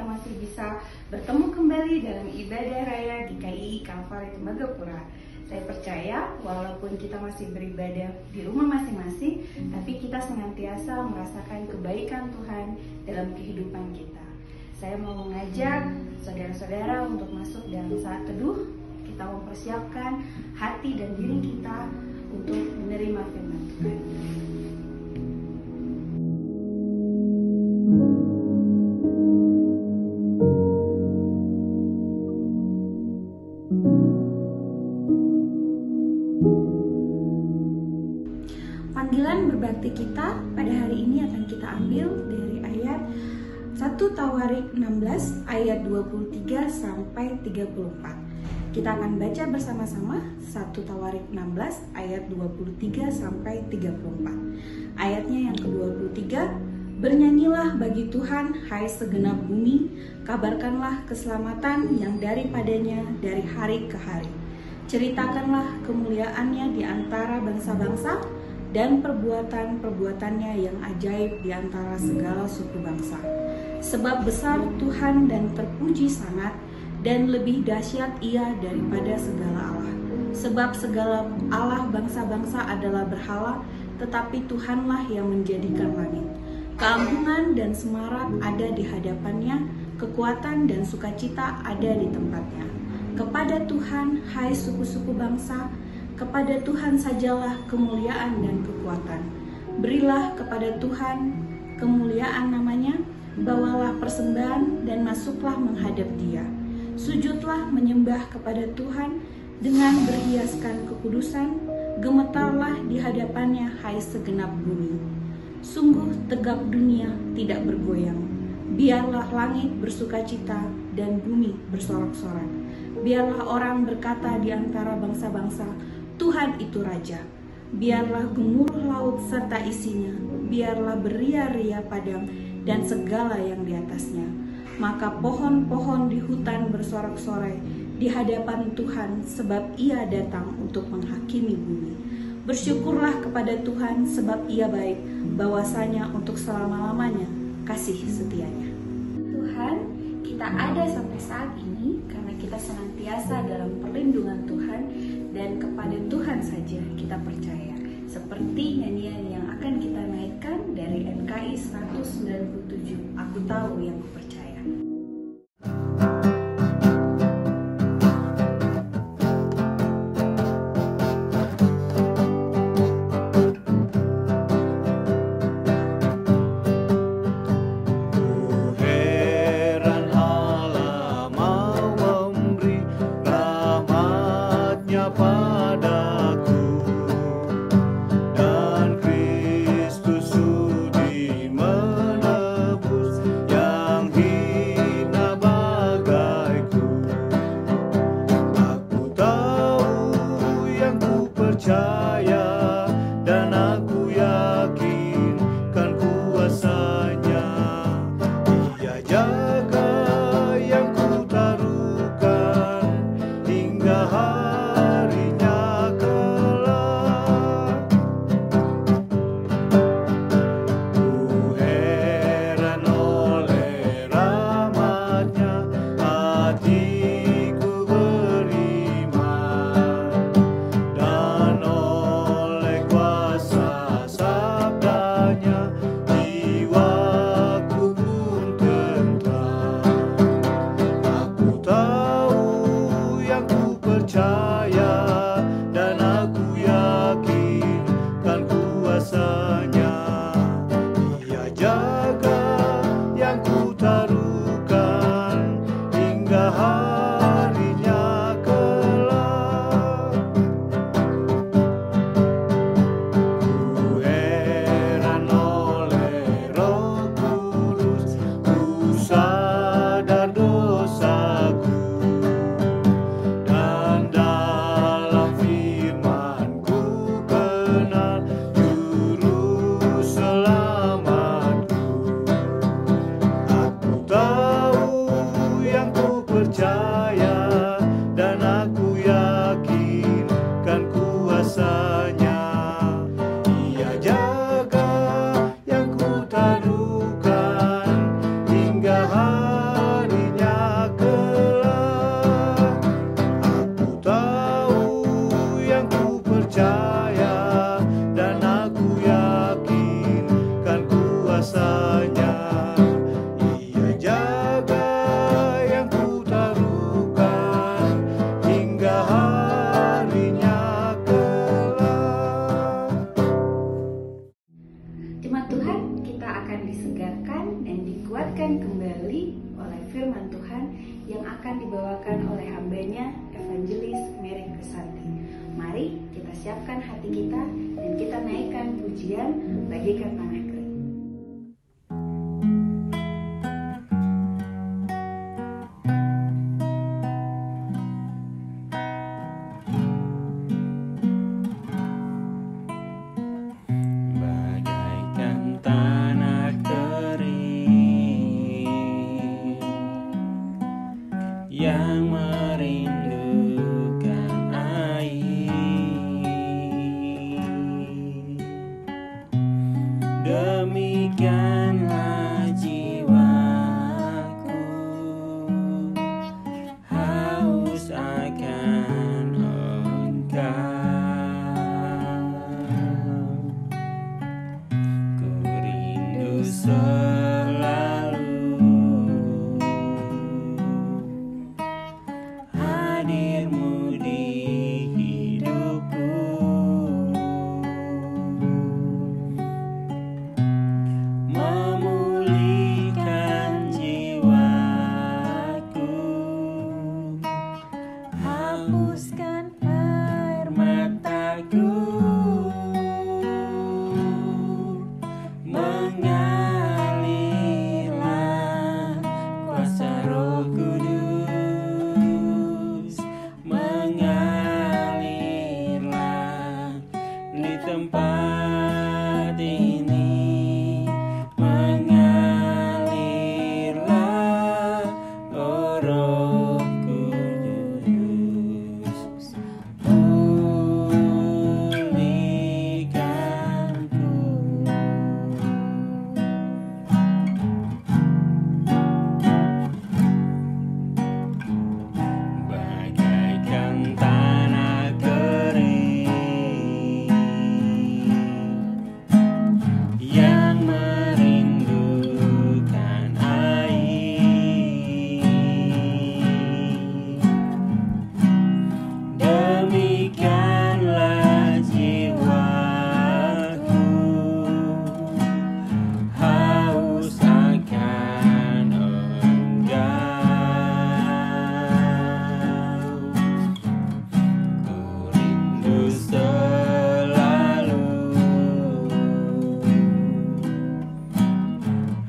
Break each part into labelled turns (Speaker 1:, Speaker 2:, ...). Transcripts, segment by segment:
Speaker 1: masih bisa bertemu kembali dalam ibadah raya di KII Kalvari Tembagapura. Saya percaya walaupun kita masih beribadah di rumah masing-masing, tapi kita senantiasa merasakan kebaikan Tuhan dalam kehidupan kita. Saya mau mengajak saudara-saudara untuk masuk dalam saat teduh. Kita mempersiapkan hati dan diri kita untuk menerima firman Tuhan. Panggilan berbakti kita pada hari ini akan kita ambil dari ayat 1 Tawarik 16 ayat 23 sampai 34. Kita akan baca bersama-sama 1 Tawarik 16 ayat 23 sampai 34. Ayatnya yang ke-23, bernyanyilah bagi Tuhan hai segenap bumi, kabarkanlah keselamatan yang daripadanya dari hari ke hari. Ceritakanlah kemuliaannya di antara bangsa-bangsa, dan perbuatan-perbuatannya yang ajaib di antara segala suku bangsa. Sebab besar Tuhan dan terpuji sangat, dan lebih dahsyat Ia daripada segala Allah. Sebab segala Allah bangsa-bangsa adalah berhala, tetapi Tuhanlah yang menjadikan langit. Keagungan dan semarak ada di hadapannya, kekuatan dan sukacita ada di tempatnya. Kepada Tuhan, hai suku-suku bangsa, kepada Tuhan sajalah kemuliaan dan kekuatan. Berilah kepada Tuhan kemuliaan namanya, bawalah persembahan dan masuklah menghadap Dia. Sujudlah menyembah kepada Tuhan dengan berhiaskan kekudusan, gemetarlah di hadapannya hai segenap bumi. Sungguh tegap dunia tidak bergoyang. Biarlah langit bersukacita dan bumi bersorak-sorak. Biarlah orang berkata di antara bangsa-bangsa, Tuhan itu Raja. Biarlah gemuruh laut serta isinya, biarlah beria-ria padang dan segala yang di atasnya. Maka pohon-pohon di hutan bersorak-sorai di hadapan Tuhan, sebab Ia datang untuk menghakimi bumi. Bersyukurlah kepada Tuhan, sebab Ia baik, bahwasanya untuk selama-lamanya kasih setianya. Tuhan, kita ada sampai saat ini karena kita senantiasa dalam perlindungan Tuhan, dan kepada Tuhan saja kita percaya. Seperti nyanyian yang akan kita naikkan dari NKI 197, Aku Tahu Yang Kupercaya.
Speaker 2: Hatiku beriman dan
Speaker 1: dibawakan oleh hambanya Evangelis Mary Krisanti. Mari kita siapkan hati kita dan kita naikkan pujian bagaikan tanah kering.
Speaker 2: Yang merindukan air, demikianlah jiwaku haus akan Engkau. Ku rindu hadirmu di hidupku, memulihkan jiwaku, hapuskan air mataku, mengalirlah kuasa Roh Kudus, mengalirlah di tempat ini, mengalirlah oh Roh Kudus, pulihkanku. Bagaikan tanah kering yang merindukan air, demikianlah jiwaku haus akan Engkau. Ku rindu selalu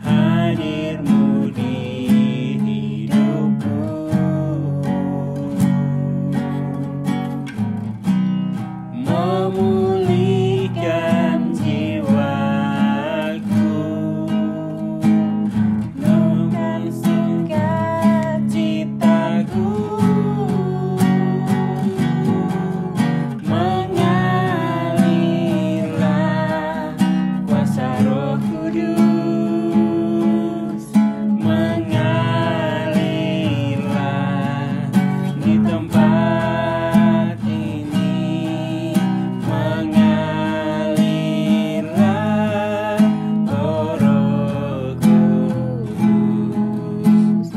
Speaker 2: hadirmu di hidupku, memulihkan jiwaku dengan sukacitaku, mengalirlah kuasa Roh Kudus, mengalirlah di tempat ini, mengalirlah oh Roh Kudus,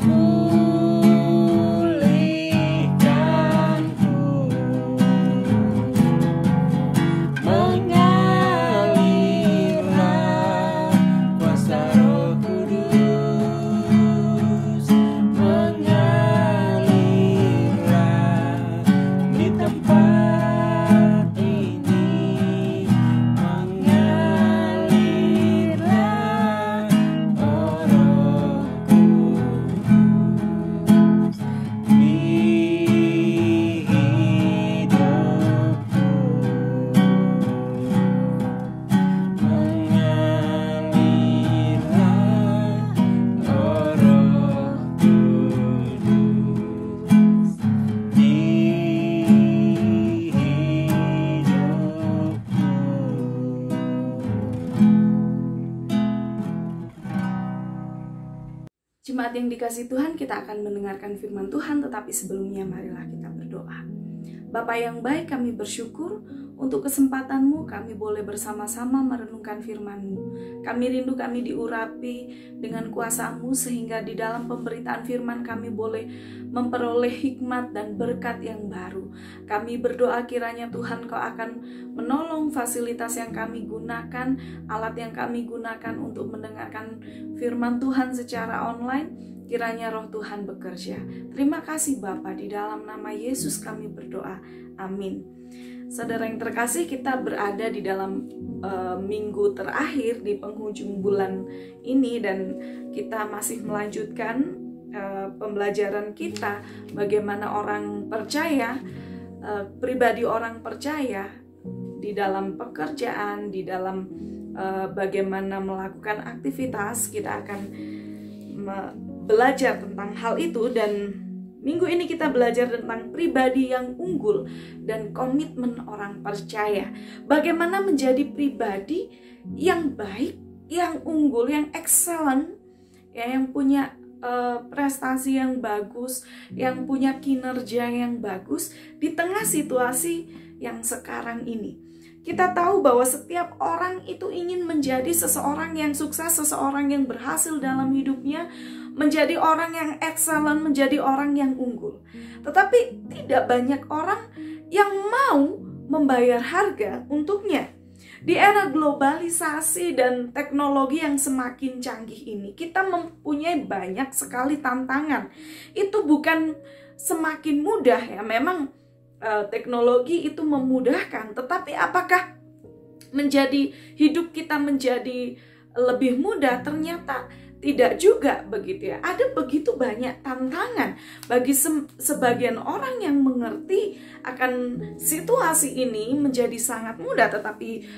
Speaker 2: pulihkanku, mengalirlah kuasa Roh Kudus, mengalirlah di tempat ini, mengalirlah oh Roh Kudus di hidupku, mengalirlah oh Roh Kudus di hidupku.
Speaker 1: Jemaat yang dikasihi Tuhan, kita akan mendengarkan firman Tuhan, tetapi sebelumnya marilah kita berdoa. Bapa yang baik, kami bersyukur untuk kesempatan-Mu, kami boleh bersama-sama merenungkan firman-Mu. Kami rindu kami diurapi dengan kuasa-Mu, sehingga di dalam pemberitaan firman kami boleh memperoleh hikmat dan berkat yang baru. Kami berdoa kiranya Tuhan Kau akan menolong fasilitas yang kami gunakan, alat yang kami gunakan untuk mendengarkan firman Tuhan secara online. kiranya roh Tuhan bekerja. Terima kasih Bapa, di dalam nama Yesus kami berdoa. Amin. Saudara yang terkasih, kita berada di dalam minggu terakhir di penghujung bulan ini, dan kita masih melanjutkan pembelajaran kita bagaimana orang percaya, pribadi orang percaya di dalam pekerjaan, di dalam bagaimana melakukan aktivitas. Kita akan belajar tentang hal itu, dan minggu ini kita belajar tentang pribadi yang unggul dan komitmen orang percaya. Bagaimana menjadi pribadi yang baik, yang unggul, yang excellent, ya, yang punya prestasi yang bagus, yang punya kinerja yang bagus di tengah situasi yang sekarang ini. Kita tahu bahwa setiap orang itu ingin menjadi seseorang yang sukses, seseorang yang berhasil dalam hidupnya, menjadi orang yang excellent, menjadi orang yang unggul. Tetapi tidak banyak orang yang mau membayar harga untuknya. Di era globalisasi dan teknologi yang semakin canggih ini, kita mempunyai banyak sekali tantangan. Itu bukan semakin mudah, ya, memang teknologi itu memudahkan, tetapi apakah menjadi hidup kita menjadi lebih mudah? Ternyata tidak juga begitu, ya. Ada begitu banyak tantangan bagi sebagian orang yang mengerti akan situasi ini menjadi sangat mudah, tetapi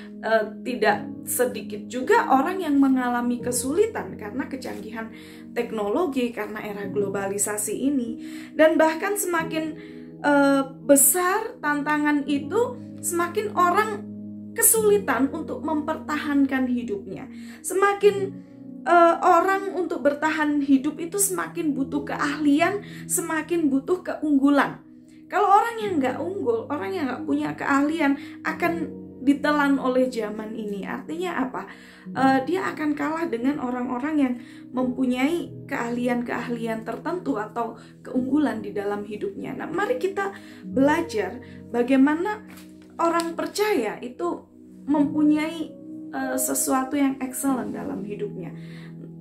Speaker 1: tidak sedikit juga orang yang mengalami kesulitan karena kecanggihan teknologi, karena era globalisasi ini. Dan bahkan semakin besar tantangan itu, semakin orang kesulitan untuk mempertahankan hidupnya. Semakin orang untuk bertahan hidup itu semakin butuh keahlian, semakin butuh keunggulan. Kalau orang yang nggak unggul, orang yang nggak punya keahlian, akan ditelan oleh zaman ini. Artinya apa? Dia akan kalah dengan orang-orang yang mempunyai keahlian-keahlian tertentu atau keunggulan di dalam hidupnya. Nah, mari kita belajar bagaimana orang percaya itu mempunyai sesuatu yang excellent dalam hidupnya,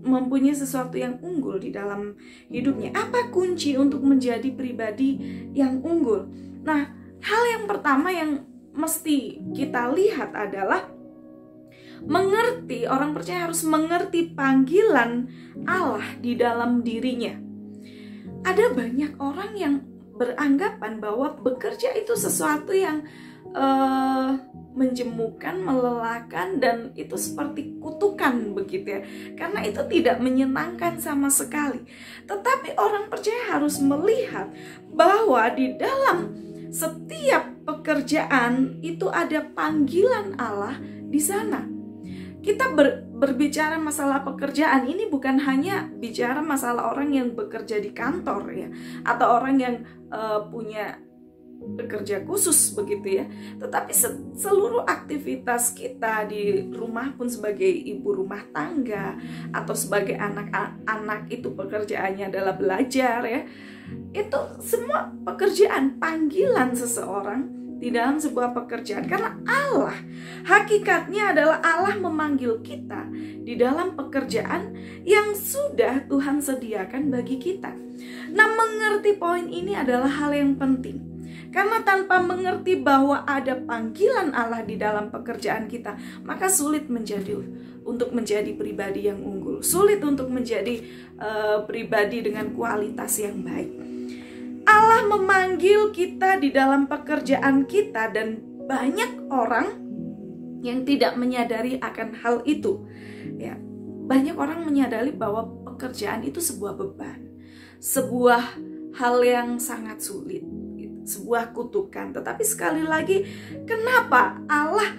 Speaker 1: mempunyai sesuatu yang unggul di dalam hidupnya. Apa kunci untuk menjadi pribadi yang unggul? Nah, hal yang pertama yang mesti kita lihat adalah mengerti. Orang percaya harus mengerti panggilan Allah di dalam dirinya. Ada banyak orang yang beranggapan bahwa bekerja itu sesuatu yang menjemukan, melelahkan, dan itu seperti kutukan begitu, ya. Karena itu tidak menyenangkan sama sekali. Tetapi orang percaya harus melihat bahwa di dalam setiap pekerjaan itu ada panggilan Allah di sana. Kita berbicara masalah pekerjaan ini bukan hanya bicara masalah orang yang bekerja di kantor, ya, atau orang yang punya bekerja khusus begitu, ya. Tetapi seluruh aktivitas kita di rumah pun, sebagai ibu rumah tangga atau sebagai anak-anak, itu pekerjaannya adalah belajar, ya. Itu semua pekerjaan, panggilan seseorang di dalam sebuah pekerjaan. Karena Allah, hakikatnya adalah Allah memanggil kita di dalam pekerjaan yang sudah Tuhan sediakan bagi kita. Nah, mengerti poin ini adalah hal yang penting. Karena tanpa mengerti bahwa ada panggilan Allah di dalam pekerjaan kita, maka sulit untuk menjadi pribadi yang unggul, sulit untuk menjadi pribadi dengan kualitas yang baik. Allah memanggil kita di dalam pekerjaan kita, dan banyak orang yang tidak menyadari akan hal itu, ya. Banyak orang menyadari bahwa pekerjaan itu sebuah beban, sebuah hal yang sangat sulit, sebuah kutukan. Tetapi sekali lagi, kenapa Allah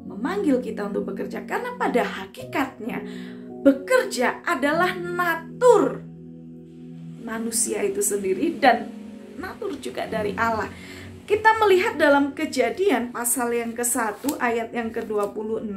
Speaker 1: memanggil kita untuk bekerja? Karena pada hakikatnya bekerja adalah natur manusia itu sendiri, dan natur juga dari Allah. Kita melihat dalam Kejadian pasal yang ke-1 ayat yang ke-26.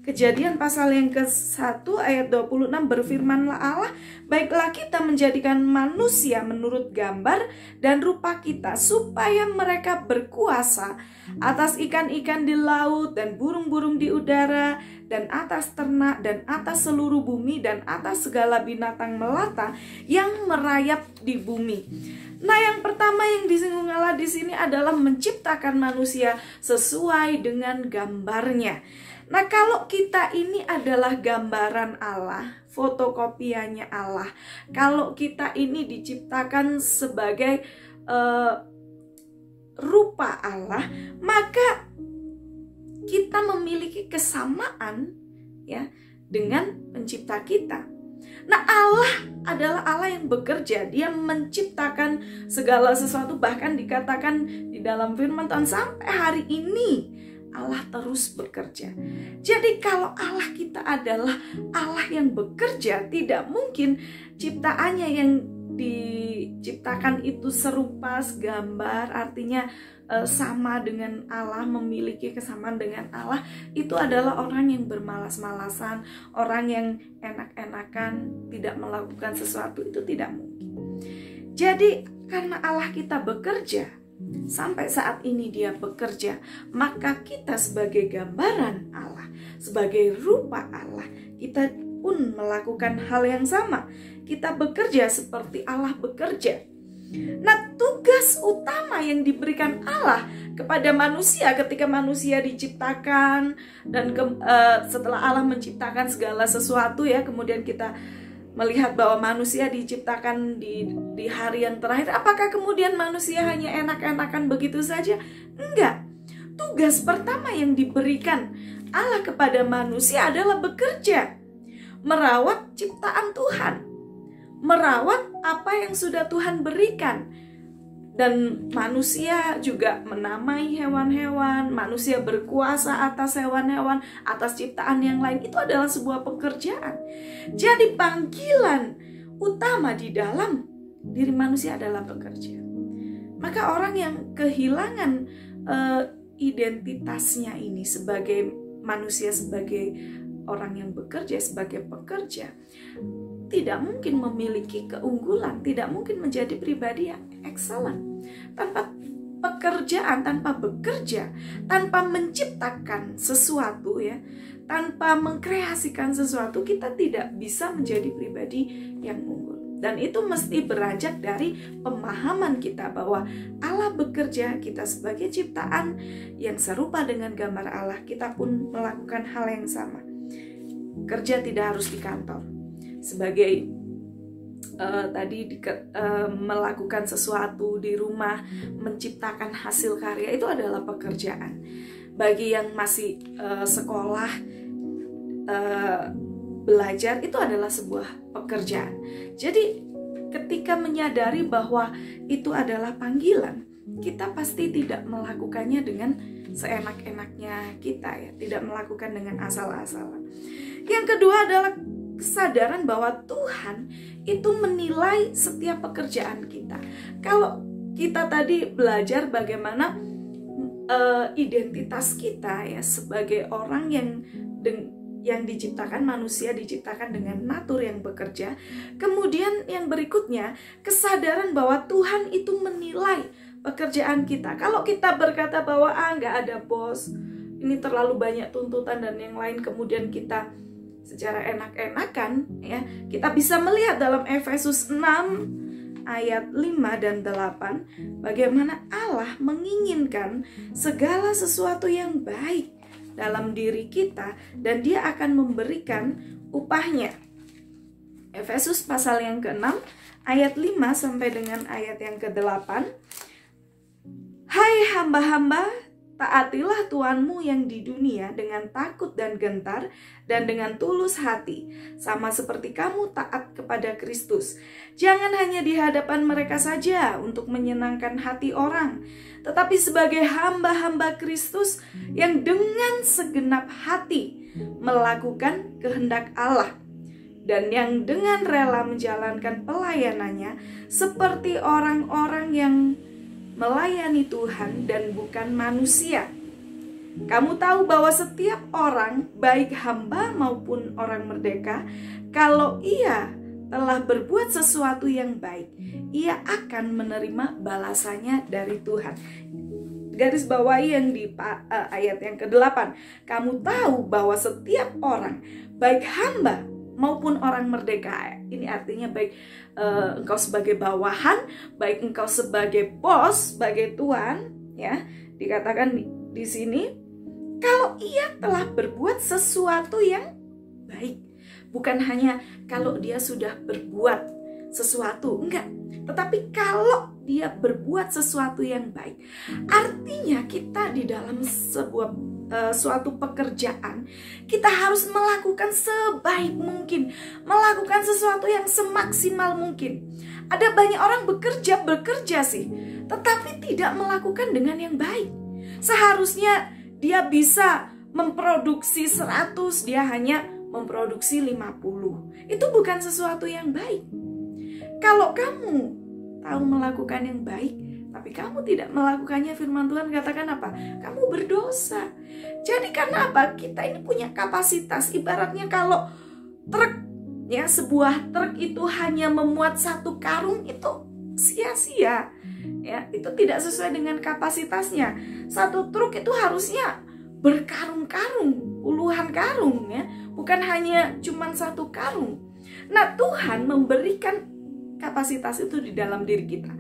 Speaker 1: Kejadian pasal yang ke-1 ayat 26, berfirmanlah Allah, baiklah kita menjadikan manusia menurut gambar dan rupa kita, supaya mereka berkuasa atas ikan-ikan di laut dan burung-burung di udara, dan atas ternak, dan atas seluruh bumi, dan atas segala binatang melata yang merayap di bumi. Nah, yang pertama yang disinggung Allah di sini adalah menciptakan manusia sesuai dengan gambarnya. Nah, kalau kita ini adalah gambaran Allah, fotokopiannya Allah, kalau kita ini diciptakan sebagai rupa Allah, maka kita memiliki kesamaan ya dengan pencipta kita. Nah, Allah adalah Allah yang bekerja. Dia menciptakan segala sesuatu, bahkan dikatakan di dalam firman Tuhan sampai hari ini Allah terus bekerja. Jadi kalau Allah kita adalah Allah yang bekerja, tidak mungkin ciptaannya yang diciptakan itu serupa, segambar, artinya sama dengan Allah, memiliki kesamaan dengan Allah. Itu adalah orang yang bermalas-malasan, orang yang enak-enakan, tidak melakukan sesuatu, itu tidak mungkin. Jadi karena Allah kita bekerja, sampai saat ini dia bekerja, maka kita sebagai gambaran Allah, sebagai rupa Allah, kita pun melakukan hal yang sama. Kita bekerja seperti Allah bekerja. Nah, tugas utama yang diberikan Allah kepada manusia ketika manusia diciptakan dan setelah Allah menciptakan segala sesuatu ya, kemudian kita melihat bahwa manusia diciptakan di hari yang terakhir. Apakah kemudian manusia hanya enak-enakan begitu saja? Enggak. Tugas pertama yang diberikan Allah kepada manusia adalah bekerja, merawat ciptaan Tuhan, merawat apa yang sudah Tuhan berikan. Dan manusia juga menamai hewan-hewan, manusia berkuasa atas hewan-hewan, atas ciptaan yang lain. Itu adalah sebuah pekerjaan. Jadi panggilan utama di dalam diri manusia adalah bekerja. Maka orang yang kehilangan identitasnya ini sebagai manusia, sebagai orang yang bekerja, sebagai pekerja, tidak mungkin memiliki keunggulan, tidak mungkin menjadi pribadi yang excellent. Tanpa pekerjaan, tanpa bekerja, tanpa menciptakan sesuatu ya, tanpa mengkreasikan sesuatu, kita tidak bisa menjadi pribadi yang unggul. Dan itu mesti beranjak dari pemahaman kita bahwa Allah bekerja, kita sebagai ciptaan yang serupa dengan gambar Allah, kita pun melakukan hal yang sama. Kerja tidak harus di kantor. Sebagai melakukan sesuatu di rumah, menciptakan hasil karya, itu adalah pekerjaan. Bagi yang masih sekolah, belajar, itu adalah sebuah pekerjaan. Jadi ketika menyadari bahwa itu adalah panggilan, kita pasti tidak melakukannya dengan seenak-enaknya kita ya, tidak melakukan dengan asal-asalan. Yang kedua adalah kesadaran bahwa Tuhan itu menilai setiap pekerjaan kita. Kalau kita tadi belajar bagaimana identitas kita ya sebagai orang yang diciptakan, manusia diciptakan dengan natur yang bekerja. Kemudian yang berikutnya, kesadaran bahwa Tuhan itu menilai pekerjaan kita. Kalau kita berkata bahwa nggak ada bos, ini terlalu banyak tuntutan dan yang lain, kemudian kita secara enak-enakan ya, kita bisa melihat dalam Efesus 6 ayat 5 dan 8 bagaimana Allah menginginkan segala sesuatu yang baik dalam diri kita dan Dia akan memberikan upahnya. Efesus pasal yang ke-6 ayat 5 sampai dengan ayat yang ke-8. Hai hamba-hamba, taatilah Tuhanmu yang di dunia dengan takut dan gentar dan dengan tulus hati, sama seperti kamu taat kepada Kristus. Jangan hanya di hadapan mereka saja untuk menyenangkan hati orang, tetapi sebagai hamba-hamba Kristus yang dengan segenap hati melakukan kehendak Allah dan yang dengan rela menjalankan pelayanannya seperti orang-orang yang melayani Tuhan dan bukan manusia. Kamu tahu bahwa setiap orang, baik hamba maupun orang merdeka, kalau ia telah berbuat sesuatu yang baik, ia akan menerima balasannya dari Tuhan. Garis bawahi yang di ayat yang ke-8. Kamu tahu bahwa setiap orang, baik hamba maupun orang merdeka, ini artinya baik engkau sebagai bawahan, baik engkau sebagai bos, sebagai tuan, ya, dikatakan di sini, kalau ia telah berbuat sesuatu yang baik. Bukan hanya kalau dia sudah berbuat sesuatu, enggak. Tetapi kalau dia berbuat sesuatu yang baik. Artinya kita di dalam suatu pekerjaan, kita harus melakukan sebaik mungkin, melakukan sesuatu yang semaksimal mungkin. Ada banyak orang bekerja sih, tetapi tidak melakukan dengan yang baik. Seharusnya dia bisa memproduksi 100, dia hanya memproduksi 50. Itu bukan sesuatu yang baik. Kalau kamu tahu melakukan yang baik, tapi kamu tidak melakukannya, firman Tuhan katakan apa? Kamu berdosa. Jadi karena apa? Kita ini punya kapasitas. Ibaratnya kalau truk, ya, sebuah truk itu hanya memuat 1 karung, itu sia-sia. Ya, itu tidak sesuai dengan kapasitasnya. 1 truk itu harusnya berkarung-karung, puluhan karung, ya, bukan hanya cuma 1 karung. Nah, Tuhan memberikan kapasitas itu di dalam diri kita.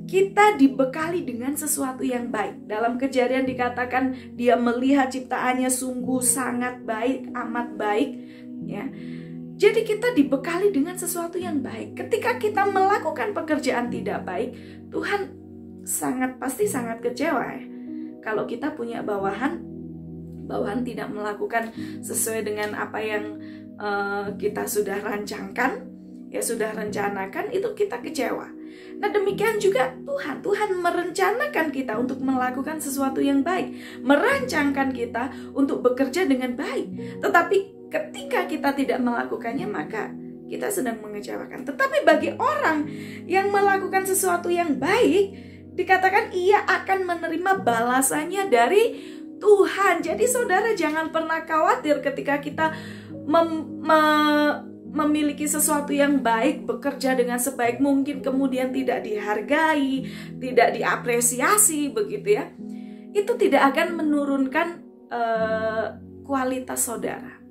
Speaker 1: Kita dibekali dengan sesuatu yang baik. Dalam Kejadian dikatakan dia melihat ciptaannya sungguh sangat baik, amat baik, ya. Jadi kita dibekali dengan sesuatu yang baik. Ketika kita melakukan pekerjaan tidak baik, Tuhan pasti sangat kecewa, ya. Kalau kita punya bawahan tidak melakukan sesuai dengan apa yang kita sudah rancangkan, ya, sudah rencanakan, itu kita kecewa. Nah, demikian juga Tuhan merencanakan kita untuk melakukan sesuatu yang baik, merancangkan kita untuk bekerja dengan baik. Tetapi ketika kita tidak melakukannya, maka kita sedang mengecewakan. Tetapi bagi orang yang melakukan sesuatu yang baik, dikatakan ia akan menerima balasannya dari Tuhan. Jadi saudara jangan pernah khawatir ketika kita memiliki sesuatu yang baik, bekerja dengan sebaik mungkin, kemudian tidak dihargai, tidak diapresiasi, begitu ya. Itu tidak akan menurunkan kualitas saudara.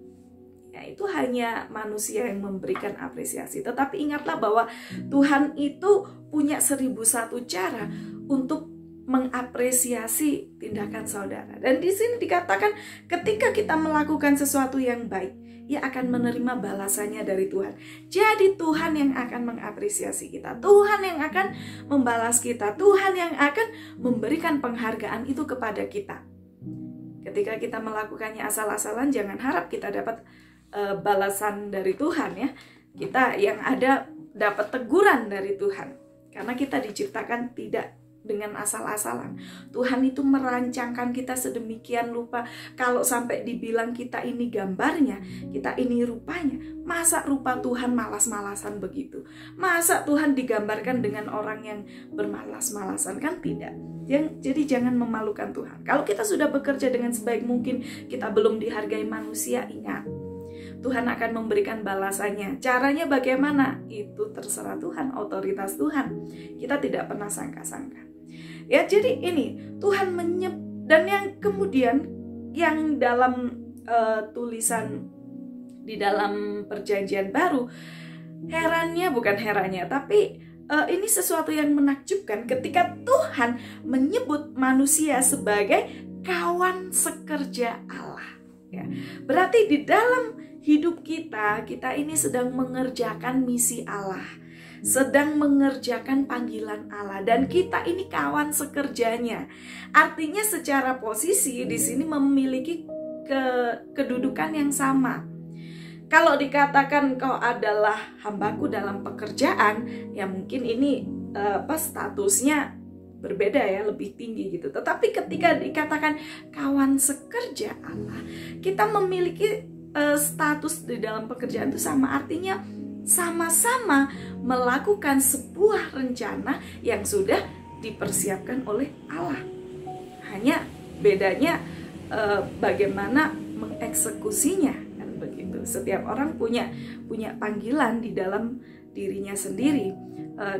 Speaker 1: Ya, itu hanya manusia yang memberikan apresiasi. Tetapi ingatlah bahwa Tuhan itu punya 1001 cara untuk mengapresiasi tindakan saudara. Dan di sini dikatakan ketika kita melakukan sesuatu yang baik, ia akan menerima balasannya dari Tuhan. Jadi Tuhan yang akan mengapresiasi kita, Tuhan yang akan membalas kita, Tuhan yang akan memberikan penghargaan itu kepada kita. Ketika kita melakukannya asal-asalan, jangan harap kita dapat balasan dari Tuhan, ya. Kita yang ada dapat teguran dari Tuhan, karena kita diciptakan tidak dengan asal-asalan. Tuhan itu merancangkan kita sedemikian rupa. Kalau sampai dibilang kita ini gambarnya, kita ini rupanya, masa rupa Tuhan malas-malasan begitu? Masa Tuhan digambarkan dengan orang yang bermalas-malasan? Kan tidak. Jadi jangan memalukan Tuhan. Kalau kita sudah bekerja dengan sebaik mungkin, kita belum dihargai manusia, ingat, Tuhan akan memberikan balasannya. Caranya bagaimana? Itu terserah Tuhan, otoritas Tuhan. Kita tidak pernah sangka-sangka. Ya, jadi ini Tuhan dan yang kemudian yang dalam tulisan di dalam Perjanjian Baru, bukan herannya, tapi ini sesuatu yang menakjubkan ketika Tuhan menyebut manusia sebagai kawan sekerja Allah. Ya, berarti di dalam hidup kita ini sedang mengerjakan misi Allah, sedang mengerjakan panggilan Allah, dan kita ini kawan sekerjanya. Artinya secara posisi di sini memiliki kedudukan yang sama. Kalau dikatakan kau adalah hambaku dalam pekerjaan, ya mungkin ini statusnya berbeda, ya, lebih tinggi gitu. Tetapi ketika dikatakan kawan sekerja Allah, kita memiliki status di dalam pekerjaan itu sama, artinya sama-sama melakukan sebuah rencana yang sudah dipersiapkan oleh Allah. Hanya bedanya bagaimana mengeksekusinya, kan begitu. Setiap orang punya panggilan di dalam dirinya sendiri,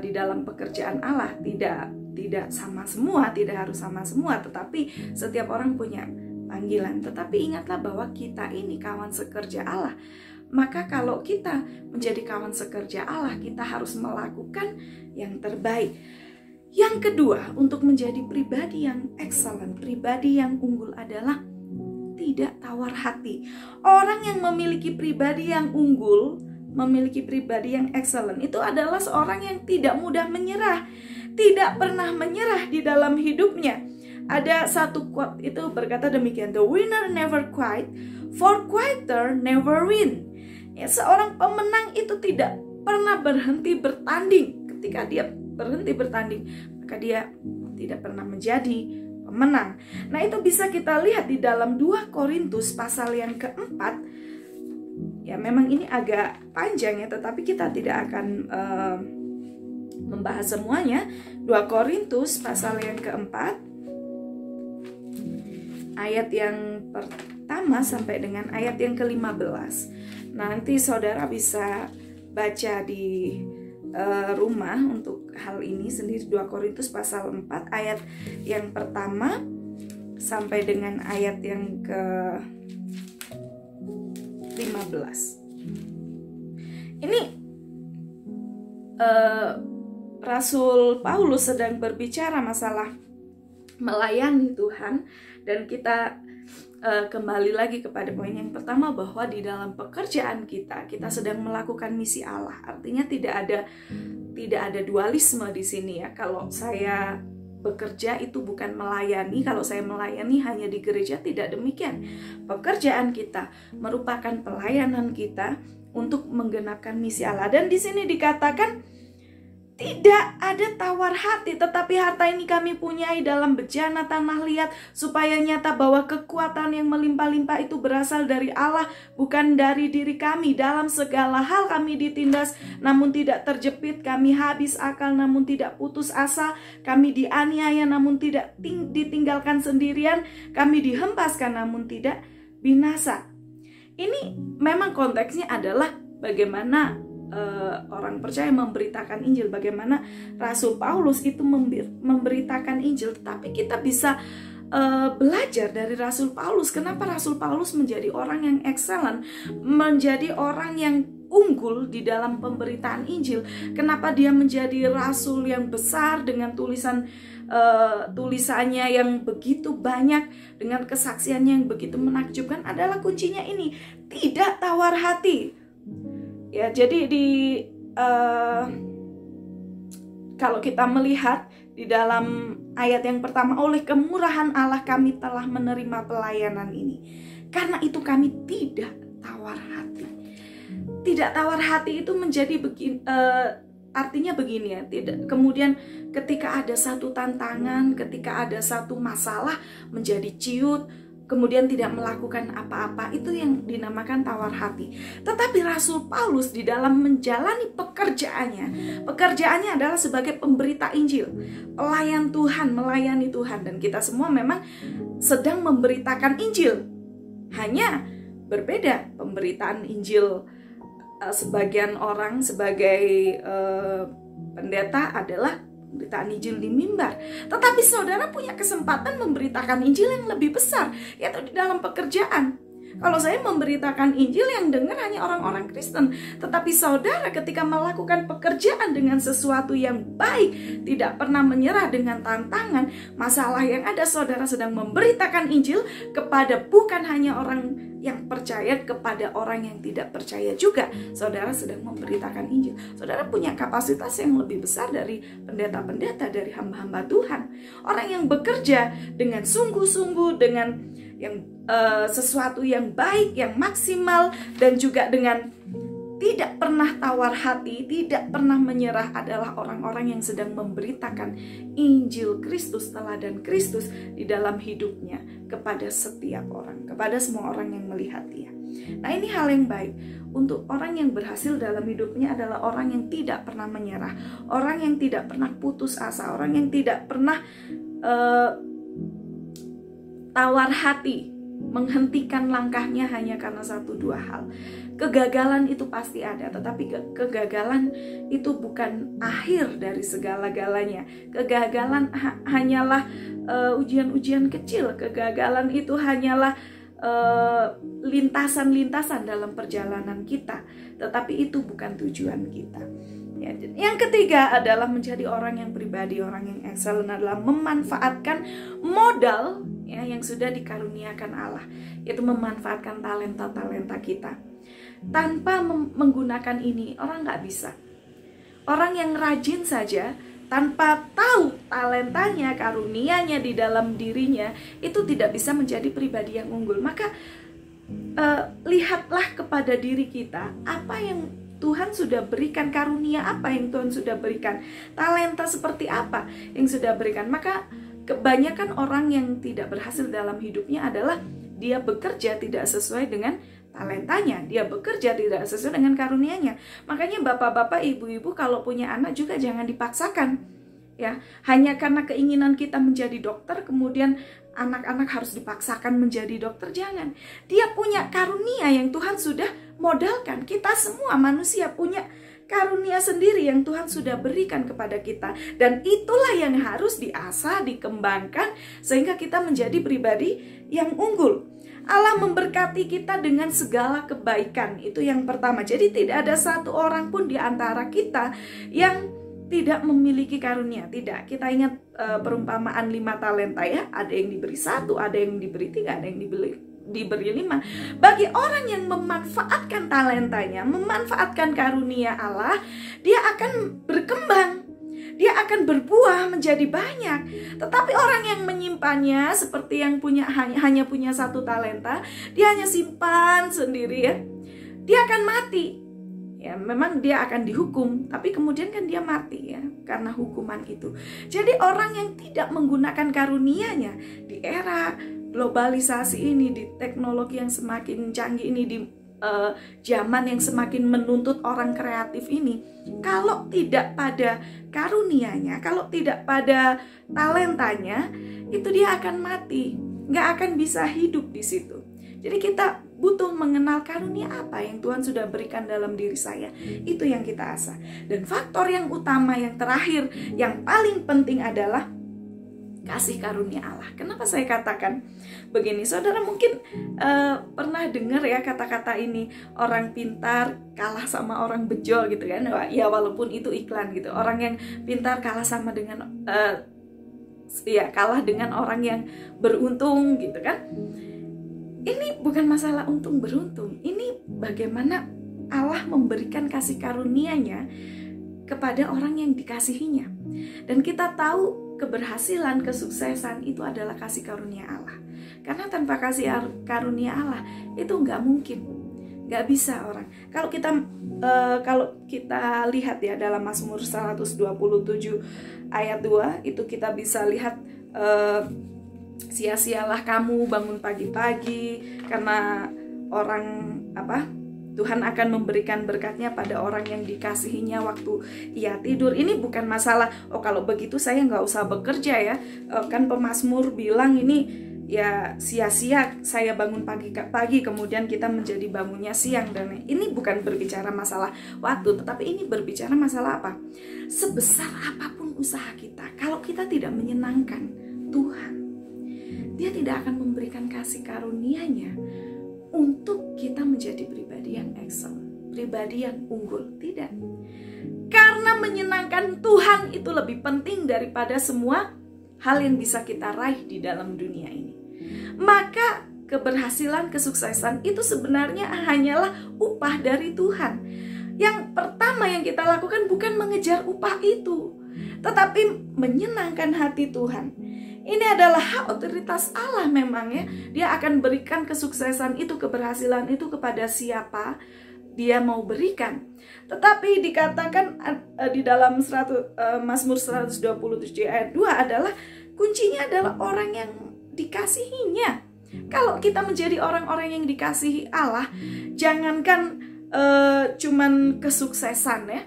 Speaker 1: di dalam pekerjaan Allah. Tidak sama semua, tidak harus sama semua, tetapi setiap orang punya panggilan. Tetapi ingatlah bahwa kita ini kawan sekerja Allah. Maka kalau kita menjadi kawan sekerja Allah, kita harus melakukan yang terbaik. Yang kedua, untuk menjadi pribadi yang excellent, pribadi yang unggul adalah tidak tawar hati. Orang yang memiliki pribadi yang unggul, memiliki pribadi yang excellent, itu adalah seorang yang tidak mudah menyerah, tidak pernah menyerah di dalam hidupnya. Ada satu quote itu berkata demikian, "The winner never quit, for quitter never win." Ya, seorang pemenang itu tidak pernah berhenti bertanding. Ketika dia berhenti bertanding, maka dia tidak pernah menjadi pemenang. Nah, itu bisa kita lihat di dalam 2 Korintus pasal yang keempat. Ya, memang ini agak panjang ya, tetapi kita tidak akan membahas semuanya. 2 Korintus pasal yang keempat, ayat yang pertama sampai dengan ayat yang ke-15. Nanti saudara bisa baca di rumah untuk hal ini sendiri. 2 Korintus pasal 4 ayat yang pertama sampai dengan ayat yang ke-15. Ini Rasul Paulus sedang berbicara masalah melayani Tuhan, dan kita kembali lagi kepada poin yang pertama, bahwa di dalam pekerjaan kita sedang melakukan misi Allah. Artinya tidak ada dualisme di sini ya. Kalau saya bekerja itu bukan melayani, kalau saya melayani hanya di gereja, tidak demikian. Pekerjaan kita merupakan pelayanan kita untuk menggenapkan misi Allah. Dan di sini dikatakan tidak ada tawar hati, tetapi harta ini kami punyai dalam bejana tanah liat, supaya nyata bahwa kekuatan yang melimpah-limpah itu berasal dari Allah, bukan dari diri kami. Dalam segala hal kami ditindas, namun tidak terjepit. Kami habis akal, namun tidak putus asa. Kami dianiaya, namun tidak ditinggalkan sendirian. Kami dihempaskan, namun tidak binasa. Ini memang konteksnya adalah bagaimana orang percaya memberitakan Injil, bagaimana Rasul Paulus itu memberitakan Injil. Tapi kita bisa belajar dari Rasul Paulus. Kenapa Rasul Paulus menjadi orang yang excellent, menjadi orang yang unggul di dalam pemberitaan Injil? Kenapa dia menjadi rasul yang besar dengan tulisannya yang begitu banyak, dengan kesaksiannya yang begitu menakjubkan? Adalah kuncinya ini, tidak tawar hati. Ya, jadi kalau kita melihat di dalam ayat yang pertama, oleh kemurahan Allah kami telah menerima pelayanan ini. Karena itu kami tidak tawar hati. Tidak tawar hati itu menjadi artinya begini ya. Kemudian ketika ada satu tantangan, ketika ada satu masalah, menjadi ciut, kemudian tidak melakukan apa-apa, itu yang dinamakan tawar hati. Tetapi Rasul Paulus di dalam menjalani pekerjaannya adalah sebagai pemberita Injil, pelayan Tuhan, melayani Tuhan. Dan kita semua memang sedang memberitakan Injil. Hanya berbeda pemberitaan Injil. Sebagian orang sebagai pendeta adalah pemberitaan Injil di mimbar. Tetapi saudara punya kesempatan memberitakan Injil yang lebih besar, yaitu di dalam pekerjaan. Kalau saya memberitakan Injil, yang dengar hanya orang-orang Kristen. Tetapi saudara ketika melakukan pekerjaan dengan sesuatu yang baik, tidak pernah menyerah dengan tantangan, masalah yang ada, saudara sedang memberitakan Injil kepada bukan hanya orang yang percaya, kepada orang yang tidak percaya juga. Saudara sedang memberitakan Injil. Saudara punya kapasitas yang lebih besar dari pendeta-pendeta, dari hamba-hamba Tuhan. Orang yang bekerja dengan sungguh-sungguh, dengan sesuatu yang baik, yang maksimal, dan juga dengan tidak pernah tawar hati, tidak pernah menyerah, adalah orang-orang yang sedang memberitakan Injil Kristus, teladan Kristus di dalam hidupnya kepada setiap orang, kepada semua orang yang melihat dia. Nah, ini hal yang baik. Untuk orang yang berhasil dalam hidupnya adalah orang yang tidak pernah menyerah, orang yang tidak pernah putus asa, orang yang tidak pernah tawar hati menghentikan langkahnya hanya karena satu dua hal. Kegagalan itu pasti ada, tetapi kegagalan itu bukan akhir dari segala-galanya. Kegagalan hanyalah ujian-ujian kecil. Kegagalan itu hanyalah lintasan-lintasan dalam perjalanan kita, tetapi itu bukan tujuan kita. Ya, yang ketiga adalah menjadi orang yang pribadi, orang yang excellent adalah memanfaatkan modal ya, yang sudah dikaruniakan Allah, yaitu memanfaatkan talenta-talenta kita. Tanpa menggunakan ini, orang nggak bisa. Orang yang rajin saja, tanpa tahu talentanya, karunianya di dalam dirinya, itu tidak bisa menjadi pribadi yang unggul. Maka lihatlah kepada diri kita, apa yang Tuhan sudah berikan, karunia apa yang Tuhan sudah berikan, talenta seperti apa yang sudah berikan. Maka kebanyakan orang yang tidak berhasil dalam hidupnya adalah dia bekerja tidak sesuai dengan talentanya, dia bekerja tidak sesuai dengan karunianya. Makanya bapak-bapak, ibu-ibu kalau punya anak juga jangan dipaksakan. Ya, hanya karena keinginan kita menjadi dokter, kemudian anak-anak harus dipaksakan menjadi dokter, jangan. Dia punya karunia yang Tuhan sudah modalkan. Kita semua manusia punya karunia sendiri yang Tuhan sudah berikan kepada kita. Dan itulah yang harus diasah, dikembangkan, sehingga kita menjadi pribadi yang unggul. Allah memberkati kita dengan segala kebaikan. Itu yang pertama. Jadi tidak ada satu orang pun di antara kita yang tidak memiliki karunia. Tidak. Kita ingat perumpamaan 5 talenta ya. Ada yang diberi 1, ada yang diberi 3, ada yang diberi 5. Bagi orang yang memanfaatkan talentanya, memanfaatkan karunia Allah, dia akan berkembang. Dia akan berbuah menjadi banyak. Tetapi orang yang menyimpannya, seperti yang hanya punya 1 talenta, dia hanya simpan sendiri ya, dia akan mati. Ya, memang dia akan dihukum, tapi kemudian kan dia mati ya karena hukuman itu. Jadi orang yang tidak menggunakan karunianya di era globalisasi ini, di teknologi yang semakin canggih ini, di zaman yang semakin menuntut orang kreatif ini, kalau tidak pada karunianya, kalau tidak pada talentanya, itu dia akan mati, nggak akan bisa hidup di situ. Jadi kita butuh mengenal karunia apa yang Tuhan sudah berikan dalam diri saya. Itu yang kita asah. Dan faktor yang utama, yang terakhir, yang paling penting adalah kasih karunia Allah. Kenapa saya katakan begini? Saudara mungkin pernah dengar ya kata-kata ini, orang pintar kalah sama orang bejol gitu kan. Ya walaupun itu iklan gitu. Orang yang pintar kalah sama dengan kalah dengan orang yang beruntung gitu kan. Ini bukan masalah untung beruntung. Ini bagaimana Allah memberikan kasih karunia-Nya kepada orang yang dikasihinya. Dan kita tahu keberhasilan, kesuksesan itu adalah kasih karunia Allah. Karena tanpa kasih karunia Allah itu nggak mungkin, nggak bisa orang. Kalau kita lihat ya dalam Mazmur 127 ayat 2 itu kita bisa lihat, sia-sialah kamu bangun pagi-pagi karena Tuhan akan memberikan berkatnya pada orang yang dikasihinya waktu ia tidur. Ini bukan masalah, kalau begitu saya nggak usah bekerja ya. Kan pemazmur bilang ini ya sia-sia saya bangun pagi kemudian kita menjadi bangunnya siang. Dan ini bukan berbicara masalah waktu, tetapi ini berbicara masalah apa? Sebesar apapun usaha kita, kalau kita tidak menyenangkan Tuhan, Dia tidak akan memberikan kasih karunia-Nya untuk kita menjadi pribadi yang excellent, pribadi yang unggul. Tidak. Karena menyenangkan Tuhan itu lebih penting daripada semua hal yang bisa kita raih di dalam dunia ini. Maka keberhasilan, kesuksesan itu sebenarnya hanyalah upah dari Tuhan. Yang pertama yang kita lakukan bukan mengejar upah itu, tetapi menyenangkan hati Tuhan. Ini adalah hak otoritas Allah memang ya. Dia akan berikan kesuksesan itu, keberhasilan itu kepada siapa Dia mau berikan. Tetapi dikatakan di dalam Mazmur 127 ayat 2 adalah kuncinya adalah orang yang dikasihinya. Kalau kita menjadi orang-orang yang dikasihi Allah, jangankan cuman kesuksesan ya,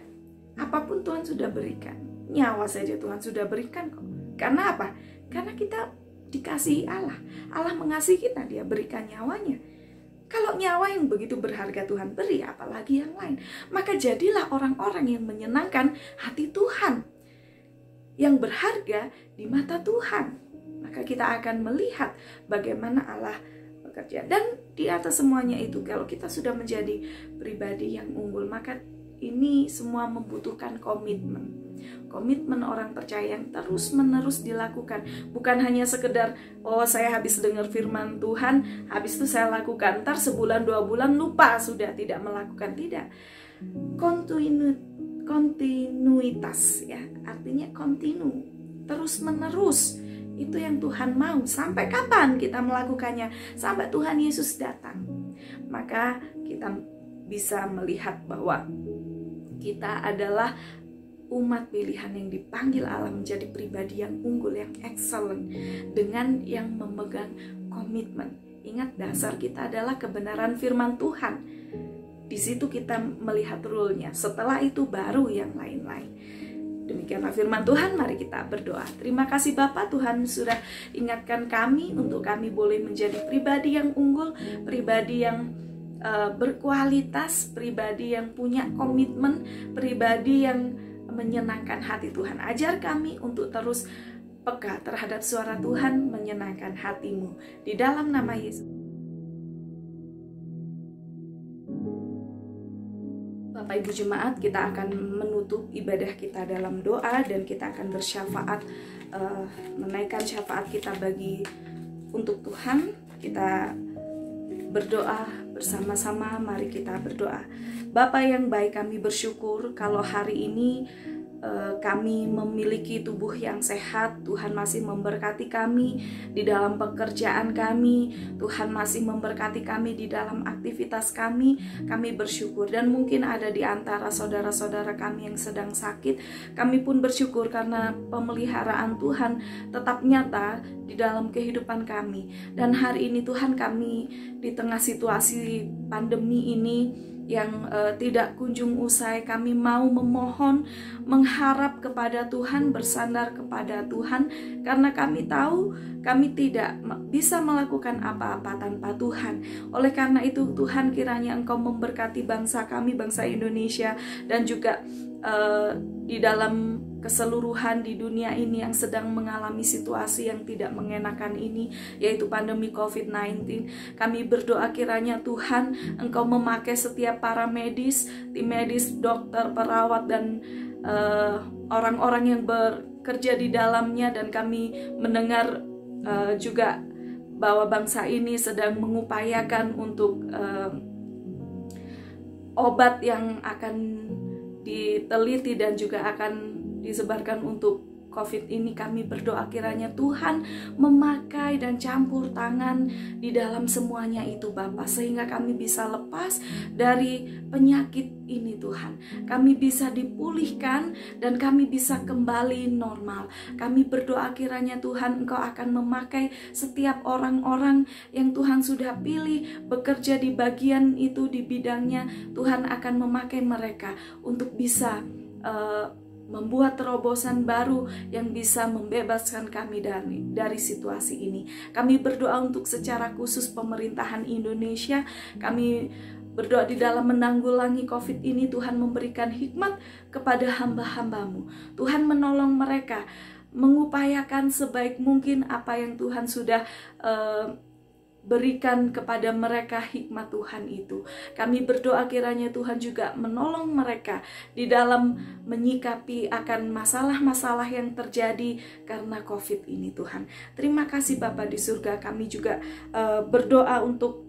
Speaker 1: apapun Tuhan sudah berikan. Nyawa saja Tuhan sudah berikan kok. Karena apa? Karena kita dikasihi Allah. Allah mengasihi kita, dia berikan nyawanya. Kalau nyawa yang begitu berharga Tuhan beri, apalagi yang lain. Maka jadilah orang-orang yang menyenangkan hati Tuhan, yang berharga di mata Tuhan. Maka kita akan melihat bagaimana Allah bekerja. Dan di atas semuanya itu, kalau kita sudah menjadi pribadi yang unggul, maka ini semua membutuhkan komitmen. Komitmen orang percaya yang terus-menerus dilakukan. Bukan hanya sekedar, oh saya habis dengar firman Tuhan, habis itu saya lakukan, ntar sebulan 2 bulan lupa, sudah tidak melakukan. Tidak. Kontinuitas ya, artinya kontinu, terus-menerus. Itu yang Tuhan mau. Sampai kapan kita melakukannya? Sampai Tuhan Yesus datang. Maka kita bisa melihat bahwa kita adalah umat pilihan yang dipanggil Allah menjadi pribadi yang unggul, yang excellent, dengan yang memegang komitmen. Ingat, dasar kita adalah kebenaran firman Tuhan. Di situ kita melihat rule-nya. Setelah itu baru yang lain-lain. Demikianlah firman Tuhan, mari kita berdoa. Terima kasih Bapa, Tuhan sudah ingatkan kami untuk kami boleh menjadi pribadi yang unggul, pribadi yang berkualitas, pribadi yang punya komitmen, pribadi yang menyenangkan hati Tuhan. Ajar kami untuk terus peka terhadap suara Tuhan, menyenangkan hatimu. Di dalam nama Yesus. Bapak Ibu Jemaat, kita akan menutup ibadah kita dalam doa dan kita akan bersyafaat, menaikkan syafaat kita untuk Tuhan. Kita berdoa bersama-sama, mari kita berdoa. Bapa yang baik, kami bersyukur kalau hari ini kami memiliki tubuh yang sehat. Tuhan masih memberkati kami di dalam pekerjaan kami. Tuhan masih memberkati kami di dalam aktivitas kami. Kami bersyukur. Dan mungkin ada di antara saudara-saudara kami yang sedang sakit. Kami pun bersyukur karena pemeliharaan Tuhan tetap nyata di dalam kehidupan kami. Dan hari ini Tuhan, kami di tengah situasi pandemi ini yang tidak kunjung usai, kami mau memohon, mengharap kepada Tuhan, bersandar kepada Tuhan, karena kami tahu kami tidak bisa melakukan apa-apa tanpa Tuhan. Oleh karena itu Tuhan, kiranya Engkau memberkati bangsa kami, bangsa Indonesia, dan juga di dalam keseluruhan di dunia ini yang sedang mengalami situasi yang tidak mengenakan ini, yaitu pandemi COVID-19. Kami berdoa kiranya Tuhan, Engkau memakai setiap para medis, tim medis, dokter, perawat, dan orang-orang yang bekerja di dalamnya. Dan kami mendengar juga bahwa bangsa ini sedang mengupayakan untuk obat yang akan diteliti dan juga akan disebarkan untuk COVID ini. Kami berdoa kiranya Tuhan memakai dan campur tangan di dalam semuanya itu Bapa, sehingga kami bisa lepas dari penyakit ini Tuhan. Kami bisa dipulihkan dan kami bisa kembali normal. Kami berdoa kiranya Tuhan, Engkau akan memakai setiap orang-orang yang Tuhan sudah pilih bekerja di bagian itu, di bidangnya. Tuhan akan memakai mereka untuk bisa membuat terobosan baru yang bisa membebaskan kami dari situasi ini. Kami berdoa untuk secara khusus pemerintahan Indonesia. Kami berdoa di dalam menanggulangi COVID ini, Tuhan memberikan hikmat kepada hamba-hamba-Mu. Tuhan menolong mereka, mengupayakan sebaik mungkin apa yang Tuhan sudah berikan kepada mereka, hikmat Tuhan itu. Kami berdoa kiranya Tuhan juga menolong mereka di dalam menyikapi akan masalah-masalah yang terjadi karena COVID ini Tuhan. Terima kasih Bapa di surga. Kami juga berdoa untuk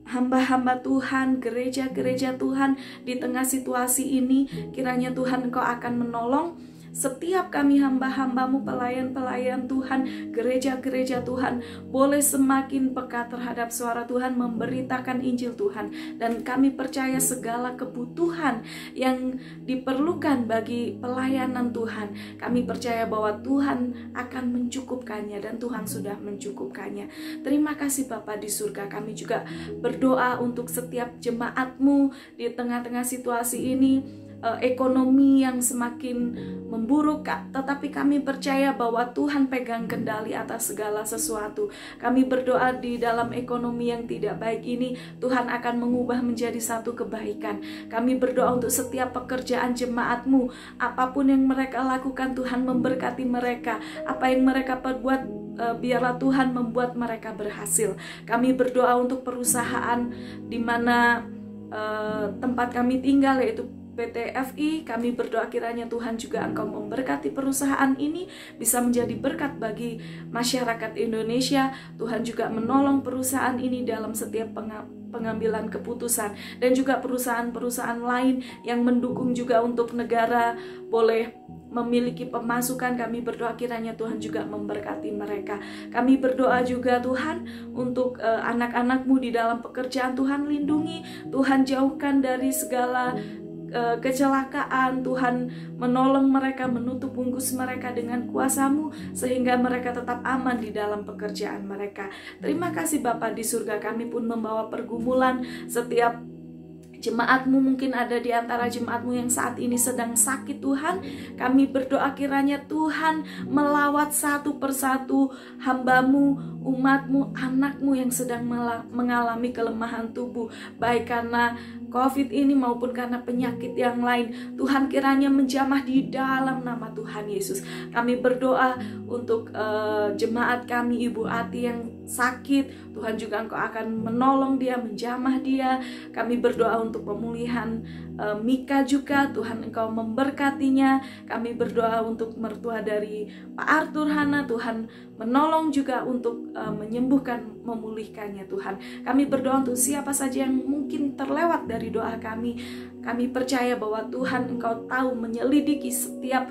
Speaker 1: hamba-hamba Tuhan, gereja-gereja Tuhan di tengah situasi ini. Kiranya Tuhan Engkau akan menolong setiap kami hamba-hamba-Mu, pelayan-pelayan Tuhan, gereja-gereja Tuhan, boleh semakin peka terhadap suara Tuhan, memberitakan Injil Tuhan. Dan kami percaya segala kebutuhan yang diperlukan bagi pelayanan Tuhan, kami percaya bahwa Tuhan akan mencukupkannya, dan Tuhan sudah mencukupkannya. Terima kasih Bapa di surga. Kami juga berdoa untuk setiap jemaat-Mu di tengah-tengah situasi ini.
Speaker 3: ekonomi yang semakin memburuk, tetapi kami percaya bahwa Tuhan pegang kendali atas segala sesuatu. Kami berdoa di dalam ekonomi yang tidak baik ini, Tuhan akan mengubah menjadi satu kebaikan. Kami berdoa untuk setiap pekerjaan jemaat-Mu, apapun yang mereka lakukan, Tuhan memberkati mereka. Apa yang mereka perbuat, biarlah Tuhan membuat mereka berhasil. Kami berdoa untuk perusahaan di mana tempat kami tinggal, yaitu PT FI. Kami berdoa kiranya Tuhan juga Engkau memberkati perusahaan ini bisa menjadi berkat bagi masyarakat Indonesia. Tuhan juga menolong perusahaan ini dalam setiap pengambilan keputusan, dan juga perusahaan-perusahaan lain yang mendukung juga untuk negara boleh memiliki pemasukan. Kami berdoa kiranya Tuhan juga memberkati mereka. Kami berdoa juga Tuhan untuk anak-anak-Mu di dalam pekerjaan. Tuhan lindungi, Tuhan jauhkan dari segala kecelakaan. Tuhan menolong mereka, menutup bungkus mereka dengan kuasa-Mu sehingga mereka tetap aman di dalam pekerjaan mereka. Terima kasih Bapa di surga. Kami pun membawa pergumulan setiap jemaat-Mu. Mungkin ada di antara jemaat-Mu yang saat ini sedang sakit Tuhan. Kami berdoa kiranya Tuhan melawat satu persatu hamba-Mu, umat-Mu, anak-Mu yang sedang mengalami kelemahan tubuh, baik karena COVID ini maupun karena penyakit yang lain. Tuhan kiranya menjamah di dalam nama Tuhan Yesus. Kami berdoa untuk jemaat kami, Ibu Ati yang sakit. Tuhan juga Engkau akan menolong dia, menjamah dia. Kami berdoa untuk pemulihan Mika juga. Tuhan Engkau memberkatinya. Kami berdoa untuk mertua dari Pak Arthur Hana. Tuhan menolong juga untuk menyembuhkan, memulihkannya Tuhan. Kami berdoa untuk siapa saja yang mungkin terlewat dari doa kami. Kami percaya bahwa Tuhan Engkau tahu menyelidiki setiap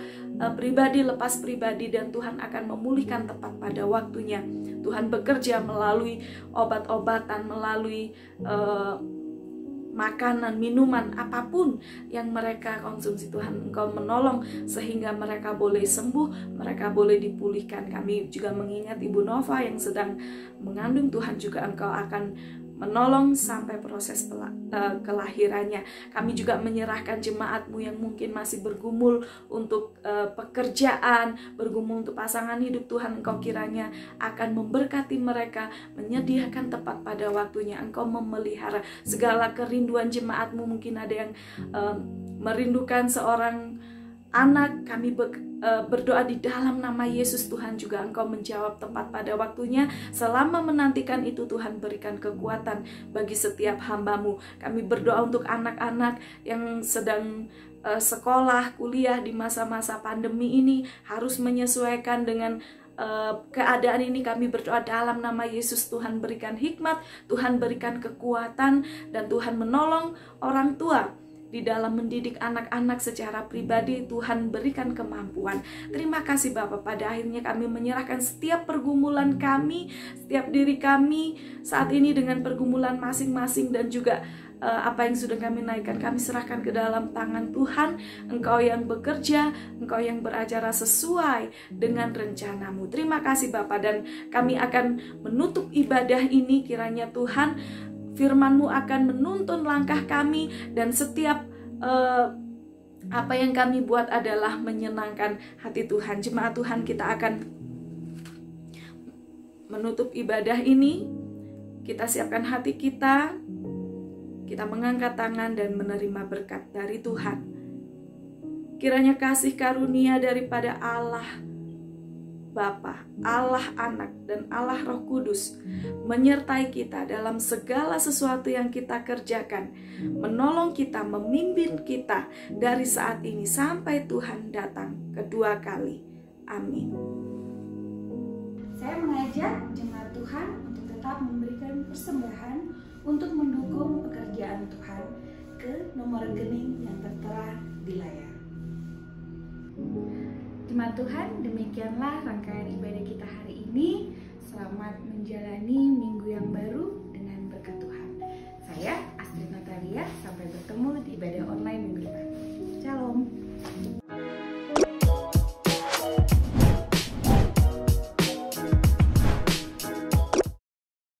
Speaker 3: pribadi lepas pribadi, dan Tuhan akan memulihkan tepat pada waktunya. Tuhan bekerja melalui obat-obatan, melalui makanan, minuman, apapun yang mereka konsumsi. Tuhan Engkau menolong sehingga mereka boleh sembuh, mereka boleh dipulihkan. Kami juga mengingat Ibu Nova yang sedang mengandung. Tuhan juga Engkau akan menolong sampai proses kelahirannya. Kami juga menyerahkan jemaat-Mu yang mungkin masih bergumul untuk pekerjaan, bergumul untuk pasangan hidup. Tuhan Engkau kiranya akan memberkati mereka, menyediakan tepat pada waktunya. Engkau memelihara segala kerinduan jemaat-Mu. Mungkin ada yang merindukan seorang anak. Kami berdoa di dalam nama Yesus. Tuhan juga Engkau menjawab tepat pada waktunya. Selama menantikan itu, Tuhan berikan kekuatan bagi setiap hamba-Mu. Kami berdoa untuk anak-anak yang sedang sekolah, kuliah di masa-masa pandemi ini, harus menyesuaikan dengan keadaan ini. Kami berdoa dalam nama Yesus. Tuhan berikan hikmat, Tuhan berikan kekuatan, dan Tuhan menolong orang tua di dalam mendidik anak-anak secara pribadi. Tuhan berikan kemampuan. Terima kasih Bapak. Pada akhirnya kami menyerahkan setiap pergumulan kami, setiap diri kami saat ini dengan pergumulan masing-masing, dan juga apa yang sudah kami naikkan, kami serahkan ke dalam tangan Tuhan. Engkau yang bekerja, Engkau yang beracara sesuai dengan rencana-Mu. Terima kasih Bapak, dan kami akan menutup ibadah ini. Kiranya Tuhan firman-Mu akan menuntun langkah kami, dan setiap apa yang kami buat adalah menyenangkan hati Tuhan. Jemaat Tuhan, kita akan menutup ibadah ini. Kita siapkan hati kita, kita mengangkat tangan dan menerima berkat dari Tuhan. Kiranya kasih karunia daripada Allah Bapa, Allah Anak, dan Allah Roh Kudus menyertai kita dalam segala sesuatu yang kita kerjakan, menolong kita, memimpin kita dari saat ini sampai Tuhan datang kedua kali. Amin.
Speaker 1: Saya mengajak jemaat Tuhan untuk tetap memberikan persembahan untuk mendukung pekerjaan Tuhan ke nomor rekening yang tertera di layar. Jemaat Tuhan, demikianlah rangkaian ibadah kita hari ini. Selamat menjalani